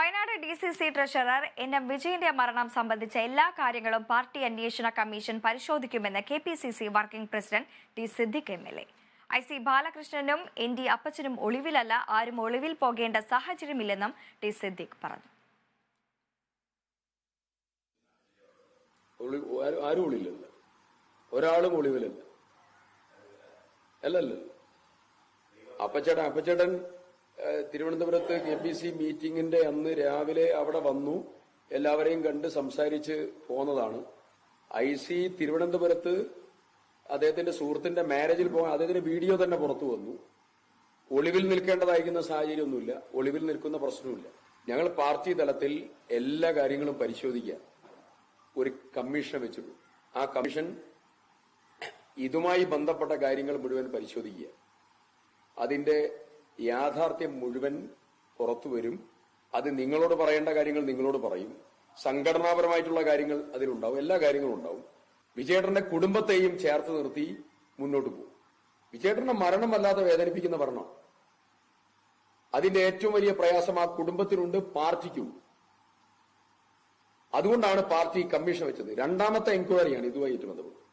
Wayanad DCC treasurer NM വിജയന്റെ മരണം സംബന്ധിച്ച എല്ലാ കാര്യങ്ങളും പാർട്ടി അന്വേഷണ കമ്മീഷൻ പരിശോധിക്കുമെന്ന് KPCC working president T Siddique MLA. IC ബാലകൃഷ്ണനും ND അപ്പച്ചനും ഒളിവിലല്ല, ആരും ഒളിവിൽ പോകേണ്ട സാഹചര്യമില്ലെന്നും ടി സിദ്ദിഖ് പറഞ്ഞു. ആരും ഒളിവിലല്ല, ഒരാളും ഒളിവിലല്ല. അല്ലല്ലോ അപ്പച്ചേട്ടൻ തിരുവനന്തപുരത്ത് KPC മീറ്റിംഗിന്റെ അന്ന് രാവിലെ അവിടെ വന്നു, എല്ലാവരെയും കണ്ട് സംസാരിച്ച് പോന്നതാണ്. IC തിരുവനന്തപുരത്ത് അദ്ദേഹത്തിന്റെ സുഹൃത്തിന്റെ മാരേജിൽ പോകാൻ അദ്ദേഹത്തിന്റെ വീഡിയോ തന്നെ പുറത്തു വന്നു. ഒളിവിൽ നിൽക്കേണ്ടതായിരിക്കുന്ന സാഹചര്യമൊന്നുമില്ല, ഒളിവിൽ നിൽക്കുന്ന പ്രശ്നമില്ല. ഞങ്ങൾ പാർട്ടി തലത്തിൽ എല്ലാ കാര്യങ്ങളും പരിശോധിക്കാൻ ഒരു കമ്മീഷനെ വെച്ചിട്ടു. ആ കമ്മീഷൻ ഇതുമായി ബന്ധപ്പെട്ട കാര്യങ്ങൾ മുഴുവൻ പരിശോധിക്കുക. അതിന്റെ യാഥാർത്ഥ്യം മുഴുവൻ പുറത്തു വരും. അത് നിങ്ങളോട് പറയേണ്ട കാര്യങ്ങൾ നിങ്ങളോട് പറയും, സംഘടനാപരമായിട്ടുള്ള കാര്യങ്ങൾ അതിലുണ്ടാവും, എല്ലാ കാര്യങ്ങളും ഉണ്ടാവും. വിജയേട്ടന്റെ കുടുംബത്തെയും ചേർത്ത് നിർത്തി മുന്നോട്ട് പോകും. വിജയേട്ടന്റെ മരണമല്ലാതെ വേദനിപ്പിക്കുന്ന മരണം, അതിന്റെ ഏറ്റവും വലിയ പ്രയാസം ആ കുടുംബത്തിനുണ്ട്, പാർട്ടിക്കുണ്ട്. അതുകൊണ്ടാണ് പാർട്ടി കമ്മീഷൻ വെച്ചത്. രണ്ടാമത്തെ എൻക്വയറിയാണ് ഇതുമായിട്ട് ബന്ധപ്പെട്ടത്.